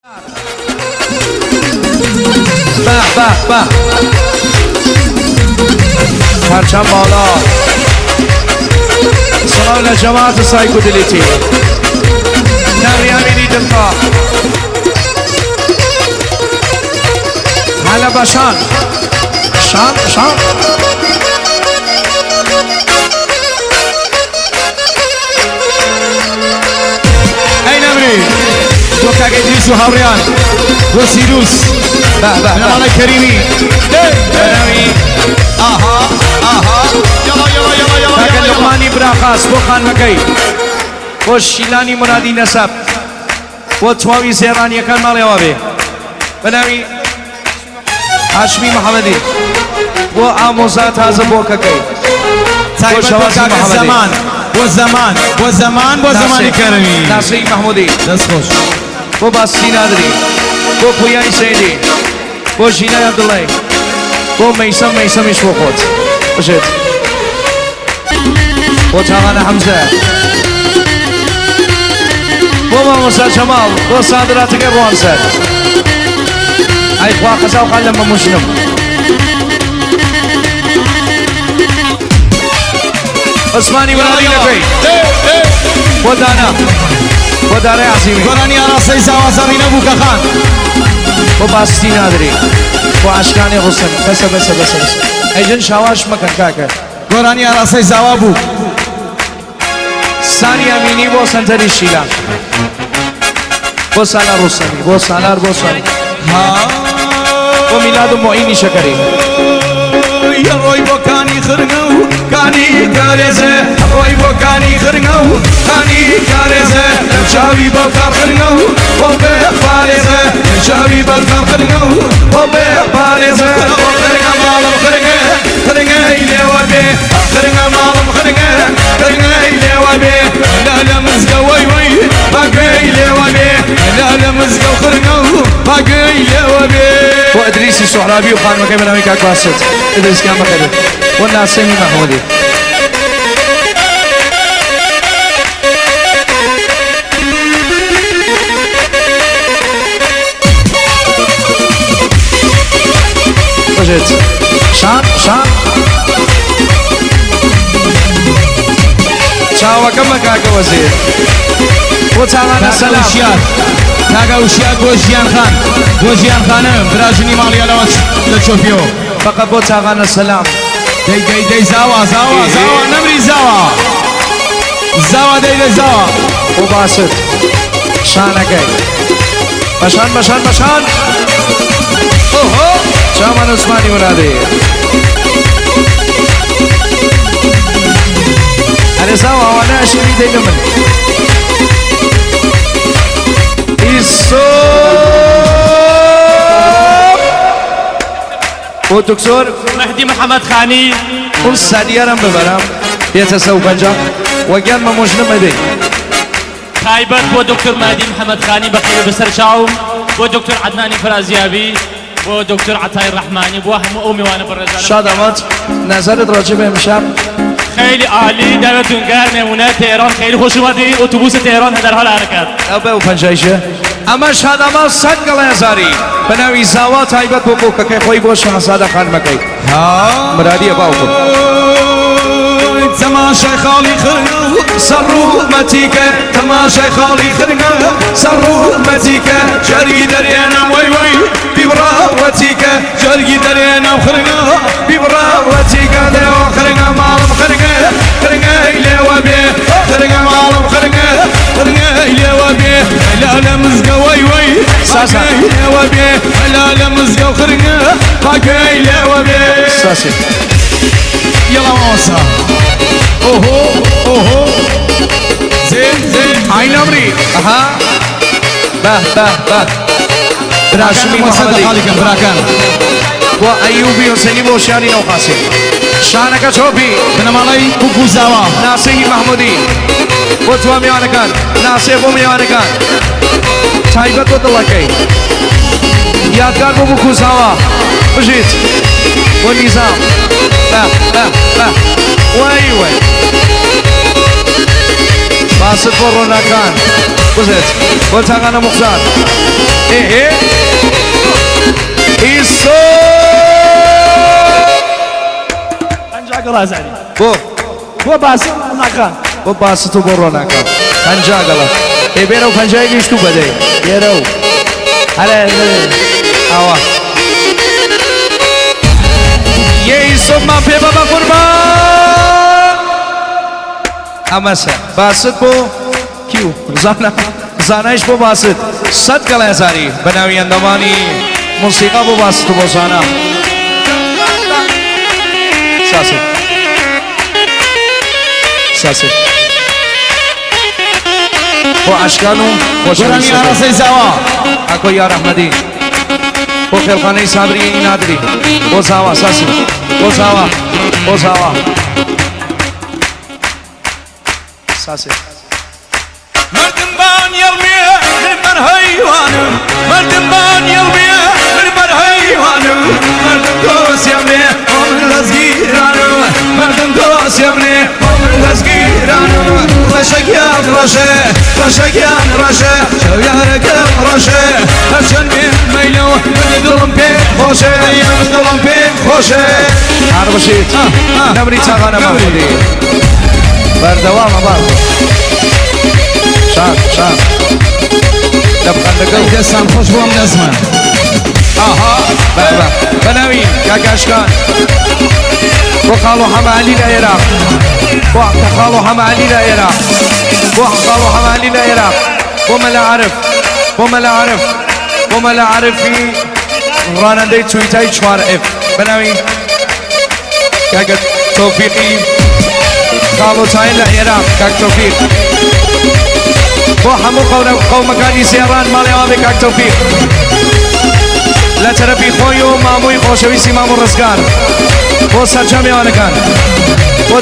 به به به پرچم بالا سلام لجماعت سایکودلیتی نوی امینی دلخواه هلا بشان شان أين أمري؟ توقع إدريس وهوريان وسيروس من على كريمي نوی آها يلا تاکه لقمانی براخاست بو خان مکی بو شیلانی مرادی نسب بو تواوی زیرانی یکن مالی وابی بناوی هاشمی محمدی بو آموزات هازه بو ککی تايبت بكاك الزمان كريمي ناصری محمودی دست خوش بو باسی نادری بو پویای سیدی بو جینای عبدالله بو میسمش بو خود باشد بو تاغان حمزه بو ماموسا جمال بو صادراتك بو انسر ای خواه قصا و خالم مموشنم عثمانی ولادی نفی بو دانه عظیمی قراني أراسي سوا زمين أبو كخان بو باستی نادری بو عشقانی حسن بس ایجن شواش مکن کاکر قراني أراسي سوا أبو ثانی امینی بو سنتری شیلا بو سالار حسنی بو سالار بو میلاد معینی شکری يا روي بوكاني خرنو كاني كارزه روي بوكاني خرنو كاني كارزه شاوي بوكان خرنو وبه فارزه شاوي بوكان خرنو وبه فارزه خرنو مالم خرنو إلي وبه خرنو مالم خرنو إلي وبه لا مزقه وي باقي إلي وبه لا مزقه خرنو باقي إلي وبه بو ادریسی سهرابی و خان مکی بنامی کاک باسد ادریس کام بخیره و ناسمی محمودی باشد شان چاوکم مکاک وزیر بو تاغان سلام تاگا وشیار گوژیان خانم براجنی مالی علوات لچوفیو فقط بو تاغان سلام دی زاوا نمری زاوا دی زاوا بو باسد شانکی بشان اوهو چامان عثمانی مرادی اره زاوا وانا اشیری دیگه من و دکتر مهدی محمد خانی اون سریارم ببرم بیت پنجا و گرم مجنم دی تایبت بو دکتر مهدی محمد خانی بخیر بسر شاوم بو دکتر عدنانی فرازیابی بو دکتر عطای الرحمانی بو هم اومی وانا برزانم شادمات نظرت راجع به امشب خیلی عالی دمتون گرم نمونه تهران خیلی خوش اومدین اتوبوس تهران در حال حرکت او پنجایشه اما شادمات صد گله هزاری بناوی زاوا تایبت بو بو که خوی باش شاهزاده خان مکی مرادی باو کن تماشای خالی خرنو سرومتیک تماشای خالی خرنو سرومتیک جرگی درینم وی بیبراوتیک جرگی درینم خرنو بیبراوتیک دیو خرنو مالم خرنو ایلی و بی خرنو مالم خرنو ایلی و بی لا مزگا وی ساسا ایلی و بی لا مزگا خرنو باقی ایلی و بی ساسی يلا موسى اوهو زين عين امري اها به براشمی محمدی براكان و ایوبی حسینی بوشیانی نوخاسی شانکا چوبی من مالي بوكو زاوا ناصری محمودی و تو میانکان ناصر و میانکان تایبت و دلکی یادگار بو بکوزاوا بجید و نظام به وای باسط و روناکان بزید و تاغان مختار إيه إيسو انجا قراز علي بو بو باس ناكان بو باستو بروناكا خنجا غلا إبيرو خنجا يشتو بدي يرو هلا أوا يسوع ما في بابا قربان أمسا باسط بو كيو زاناش بو باسط صد كلا زاري بناوي اندواني موسيقى بو باسط بو زانا ساسي بو اشكانو قرآنی عرصه زوا اكو يا رحمدي بو خلقاني صابري نادري بو زاوا ساسي بو زاوا ساسي مردم بان يرمي من هيوانم مردم بان يرمي من هيوانم مردم دوس يمني ومن لزقيرانم مردم دوس يمني ومن لزقيرانم رشقيان رشقيان رشه شوياركم رشه هرشن من ميلو من دلم بين خوشه من دلم بين خوشه عرب شيت نمري تاغانا محمودي بردوام بار شان نبقى نقل دستم خوش بوم نزمن بابا بناوين كاكاشكان وقالوا حما علي العراق وقالوا حما علي العراق وقالوا حما علي العراق وما لا عرف في رانندي تويتاي شوار اف بناوين كاك توفيقي قالوا تاين العراق كاك توفيق وحمو قوم كاني سيران مالي وابي كاك توفيق لا تربي خويو ماموي خوشويسي مامو رزقان بو سرجامي وانكان بو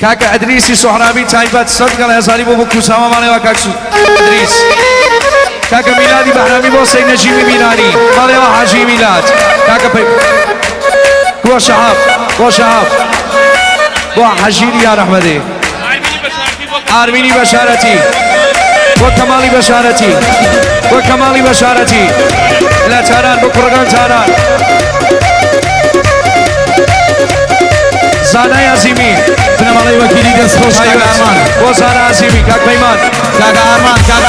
كاك ادريسي سحرابي تايبات صدق الهزاري بو كوساما مالي وكاك ادريس كاك ميلادي بحرامي بو سيد نجيمي ميلاني مالي وحاجي ميلاد كاك بو شعب بو حجيني يا رحمدي آرميني بشارتي وكمالي بشارتي لا تاران بكرغان تاران زانا ياسيمي بنام علي وكيلي دست خوش كاك ارمان وزانا ياسيمي كاك بيمان كاك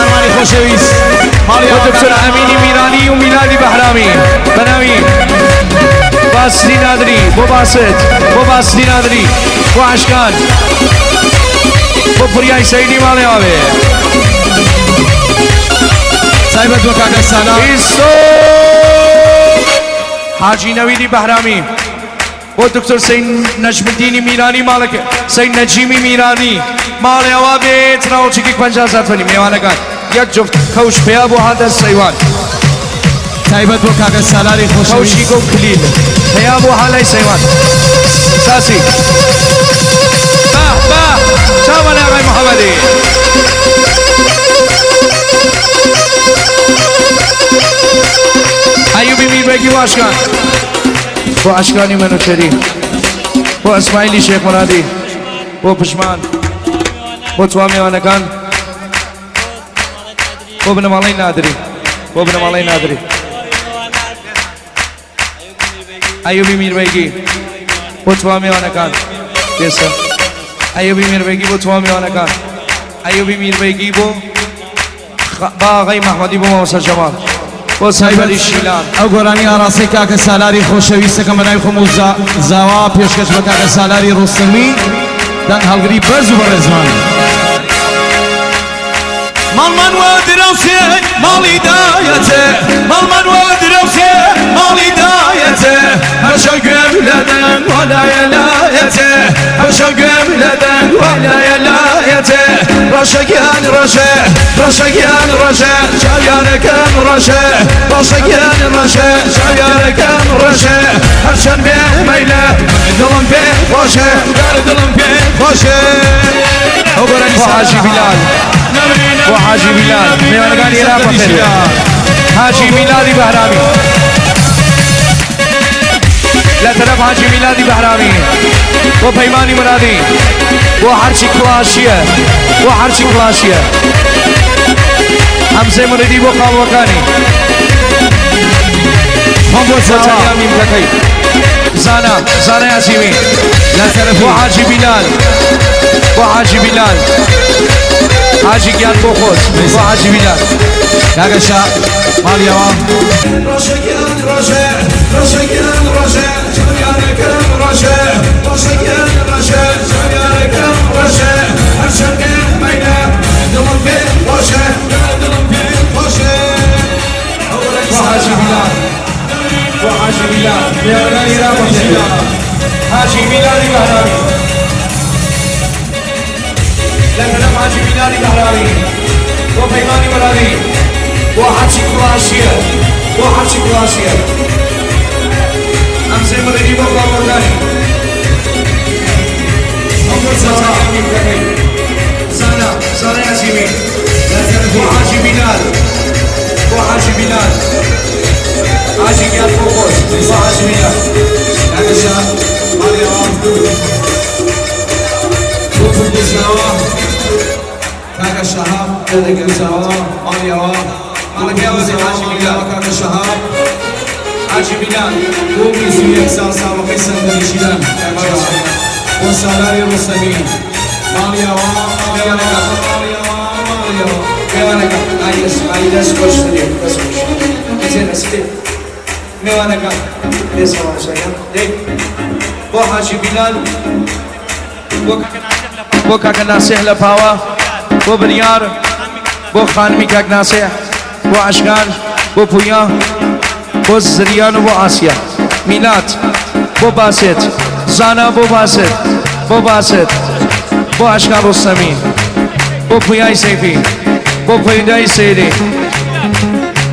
ارماني خوشويس ودكتور اميني ميراني وميلادي بحرامي بناوي باسلي نادري بو باسلي نادري بو عشقان بو فرياي سيدي مالي آوه سايبت وكاك السلام إيسو حاجي نويدي بحرامي ودكتور سيد نجم الدين ميراني مالك سيد نجيمي ميراني مالي آوه تراو چكيك 50,000 فني ميوانا كان یک جفت خوش بيابو هذا السيوان سايبت وكاك السلام خوشويس خوشي قوم كليل بيابو هالاي سيوان ساسي باه شاوال يا غي محمدي أيوبي مين بيجي واشكان واشكاني منو شريف واسماعيلي شيخ مرادي وبشمان وتوامي وانكان وابن مالي نادري أيوبي مين بيجي وتوامي وانكان يسا أيوبي مين بيجي وتوامي وانكان أيوبي مين بيجي بو باغي محمدي بو موسى جمال وصاحب الشيلان او قرآنی عرصه کاک سالاری خوشویسته که منای خمو زوا پیشکش با کاک سالاری رستمی دن هلگری برزو برزمان مال و دروسه مالی دایته مال و دروسه مالی دایته هرشا گملدن ولا یلایته هرشا گملدن ولا یلایته رشگان رشه شاویارکم رشه رشگان رشه شاویارکم رشه هرشن به میله دلم به خوشه دلم به خوشه وحاجي بلال ميوانقاني رافا خير حاجي ميلادي بحرامي لا ترف حاجي ميلادي بحرامي وبيماني مرادي وحرشي كلاشيه حمزة مريدي بو خال وكاني وتنيا ميم ككي زانا ياسيمي لا تعرفوا وحاجي بلال حاجي كيان بوخوت وحاجي بلال كاكا شا ماليوا وحاجي بلال يا غالي رابط حاجي بلال البهراوي لكن حاجي بلال البهراوي وبيماني مرادي وحاجي كلاشية أمسي مريدي بوكا ورداني أمور زانا أمين كهي زانا ياسيمي وحاجي بلال حاجي كيان فوقوس وحاجي بلال كاكا شا ماليوا كوفو بزناوا كاكا شهاب كاكا شهاب ماليوا ماليوا حاجي بلال كاكا شهاب حاجي بلال قومي زويك ساسا وقيسا دلشيلان وسالاري رسمين ماليوا ميوانكا عايدس كوش تدير بس كوش زين اسكت ميوانكا ليس هو شيء دي بو حاجي بلال بو كاكنا سهل باوا بو بنيار بو خانمي كاكنا سه بو اشغال بو بويا بو زريان بو آسيا ميلاد بو باسط زانا بو باسط بو اشغال رستمی بو پویای سیفی بو پویدای سیدی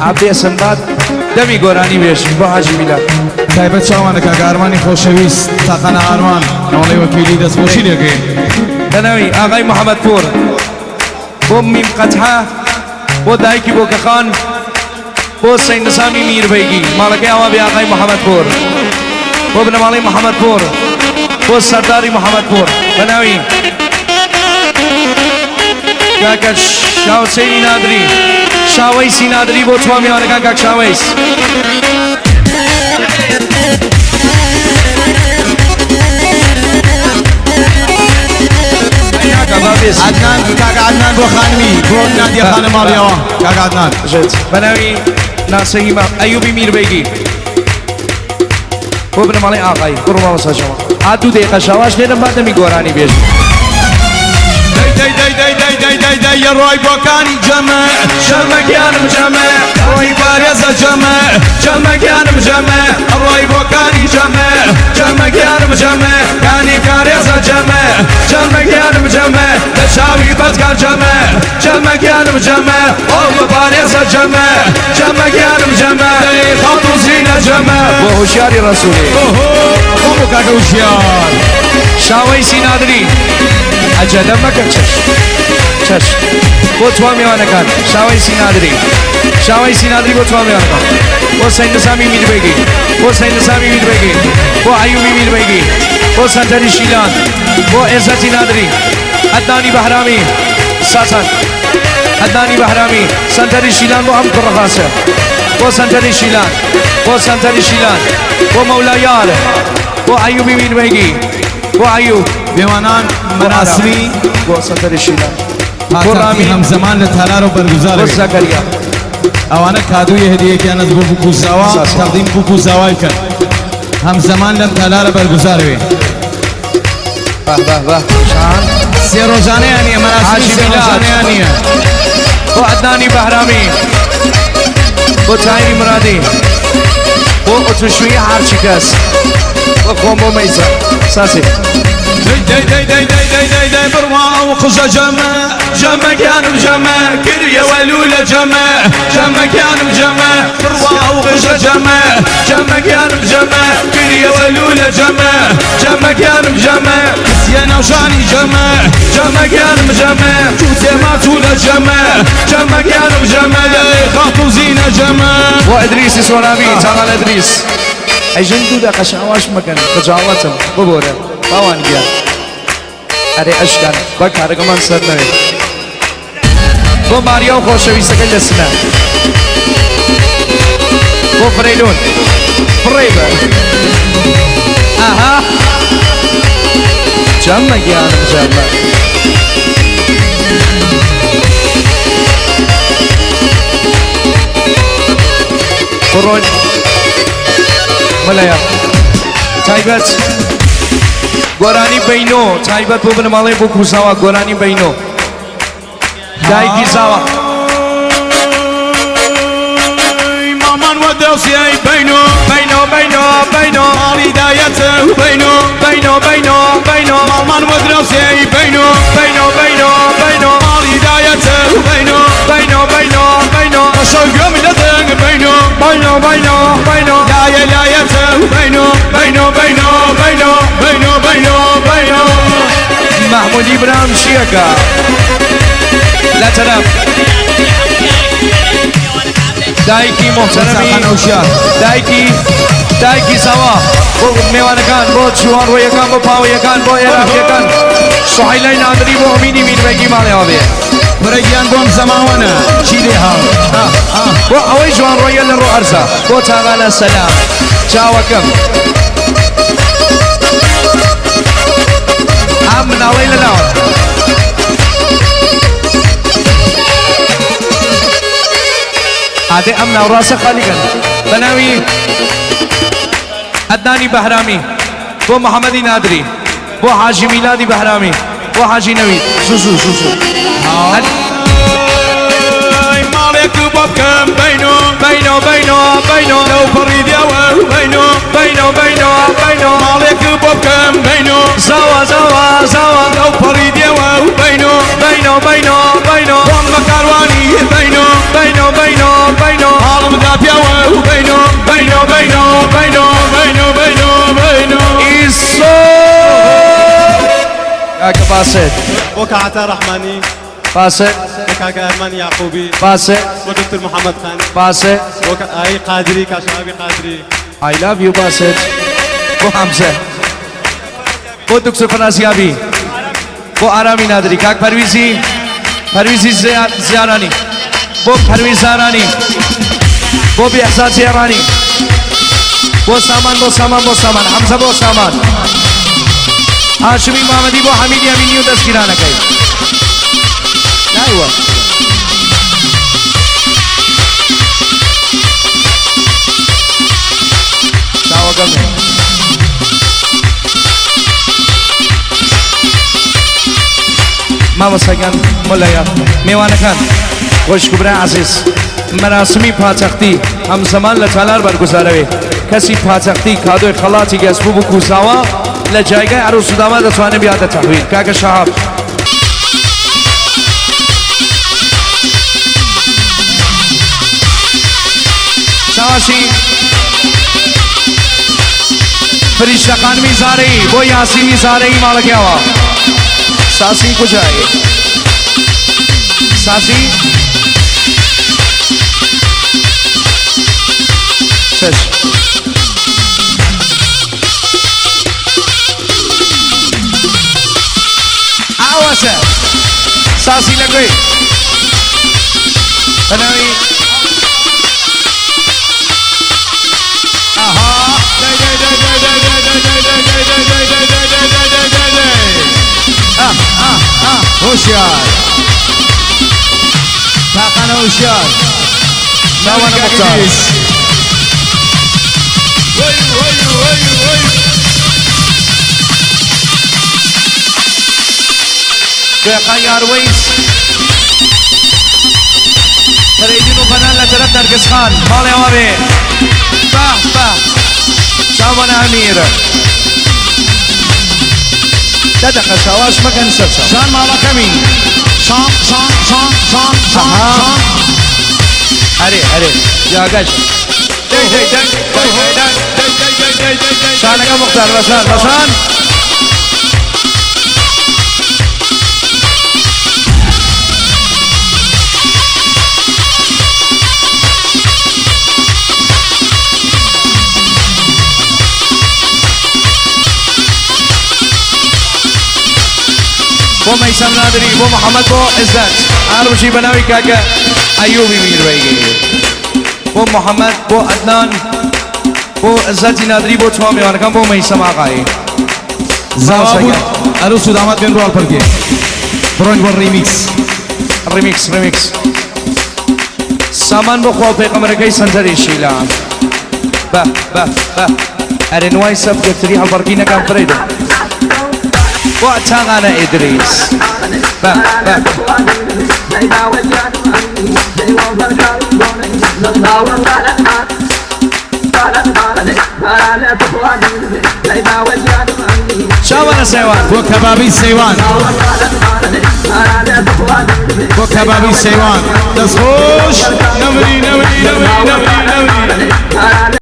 عبدی سنباد دمی گورانی بیش بو حاجی بلال تایبەت چاوانەکە گارمانی خۆشەویست تاقانە ئارمان ناوڵەی وەکیلی دەستخۆشی دەکەین دنوی آقای محمد پور بو میم قطعه بو دایکی بو کخان بو سین نسامی میر بیگی مالکی آوا بی آقای محمد پور بو بنمالی محمد پور بو سرداری محمد پور دنوی کاکا شاوسی نادری شاویسی نادری بو توامی آنکا کاک شاویس عدنان كاكا عدنان بو خانمي بو نادية خانم ماليوا كاكا عدنان جد بناوي ناسيما أيوبي مير بيجي هو ابن مالي آقاي قربا وصا شما عدو دقيقة شواش لينا بعد ميقوراني بيجي داي يا روي بوكاني جمع شمك مجمع روي باريزة جمع جمع روي بوكاني جمع مجمع كاني كاريزة جمع تشاوي بزقار جمع مجمع أو باريزة جمع خاطو زينة جمع وهو شاري رسولي هو كاكا وشيار شاوي سينادري أجل مكر چش بوتوا میوانه کن شاوی سینادری بوتوا میوانه کن حسین نظامی میر بگی بو ایوبی میر بگی بو سنتری شیلان بو عزتی نادری عدنانی بهرامی ساسان عدنانی بهرامی سنتری شیلان بو امکر رخاسه بو سنتری شیلان بو مولایار بو ایوبی میر بگی بو ایوب بيوانان مراسمي بو سنتری شیلان هاتفي هم زمان لتهلار وبرگزار زكريا اوانا كادوية هدية كانت بوكو زاوا تقديم بوكو زاوا كان هم زمان لتهلار برگزار وي باه شان سي روزانه يعني مراسمي سي روزانه يعني بو عدناني بهرامي بو تايري مرادي بو اتشوي هارشيكاس بو كومبو ميزا ساسي داي بروا وخزة جمع كانوا كريا ولولة جمع كانوا بروا وخزة جمع كانوا كريا ولولة جمع كانوا سيانا وشاني جمع كانوا توتي ما تولا جمع كانوا خاطو زينة وإدريس سورامي تعال إدريس أجندو دا قشعواش مكان تجاوتهم ببورا باوان بيان أري أشكال بك هرقمان سرنوي بۆ ماریا و خۆشەویستەکەی لە سنە بۆ فرەیدون فڕێ بە ئاها جەممە گیانم جەممە بڕۆن مەلەیە تایبەت گۆرانی بەینۆ تایبەت بۆ بنەماڵەی بۆ کوزاوە گۆرانی بەینۆ دایکی زاوە مامان ودوسي بينو بەینۆ بەینۆ بەینۆ مالي دايته بينو بەینۆ بەینۆ بەینۆ مامان ودوسي بينو بەینۆ بەینۆ بەینۆ مالي دايته بينو بەینۆ بەینۆ بەینۆ شوقه من لدن بينو بەینۆ بەینۆ بەینۆ داية دايته بينو بەینۆ بەینۆ بەینۆ بينو بينو بينو محمودی برام چیەکە لە تەرەف دایکی محتەرەمی دایکی زەوا بۆ میوانەکان بۆ جوانڕۆیەکان بۆ پاوەیەکان بۆ ئێرافیەکان سوحیلەی نادری بۆ ئەمینی میربەگی ماڵێەوە بێ بريان بوم زماونا شيلي ها بۆ ئەوەی جوانڕۆیە لە ڕۆ ئەرزە بۆ تاغانە سەلام چاوەکەم ئام مناڵەی لەناوە عادي أمنا وراسة خالقا بناوي عدناني بهرامي بو محمدي نادري بو حاجي ميلادي بهرامي بو حاجي نويد سوسو مالك بكم بينو بينو بينو بينو لو فريد يا بينو بينو بينو بينو مالك بكم بينو زوا زوا زوا لو فريد يا بينو بينو بينو بينو وام كارواني بينو بينو بينو بينو عالم دافيا بينو بينو بينو بينو بينو بينو بينو إيسو يا كباسط وكعتا رحماني باسط وكاكا أرمان يعقوبي باسط ودكتور محمد خاني باسط أي قادري كشبابي قادري I love you باسط بو حمزة بو دكتور فنازیابی بو آرامی نادری کاک پرویزی زیارانی بو پرویز زارانی بو بیحزاد زیارانی بو سامان حمزه بو سامان هاشمی محمدی بو حمیدی امینی و دستگیرانه کهی نایوه دعوه کمه ماما سەگەن مۆلایە میوانەکان خۆشکبرا عزیز مەراسمی پاچەختی هەمزەمان لە تالار بەرگوزارەوێ کەسی پاچەختی کادۆی خەڵاتی گەسبوو بوو کوزاوە لە جایگای عروس و داماد دەتوانێت بیاتە تەحویل کاکە شەهاب چاواشی فریشتەقان میزارەی بۆ یاسی میزارەی ماڵەکەیەوە ساسی کجایی؟ ساسی؟ چش آوازه ساسی لگوی بناوی هوشيار طاقنا هوشيار ناوانا مختار وي دقیقا یارویس فریدین و بنان لطرف نرگس خان مالی آوابی به شاوان امیر دقیقا شواش مکن سرشا شان مالا كمي شان هره جاگش شانکا مختار بسان بۆ بو ميسم نادري بو محمد بو عزت عارف شي بناوي كاكا ايوبي مير بيجي بو محمد بو عدنان بو عزت نادري بو چوا میوان کم بو ميسم آقای زوابود عروس و داماد بین رو آل پرگه برونج بر ریمیکس ريميكس سامان بو خواه پیغمبر کئی سنجری شیلا با ارنواي سب جفتري هالبرقينا كان فريدو واتاغانا ادريس با شاوانا سيوان بو کبابی سیوان بو کبابی سیوان دست خوش نمری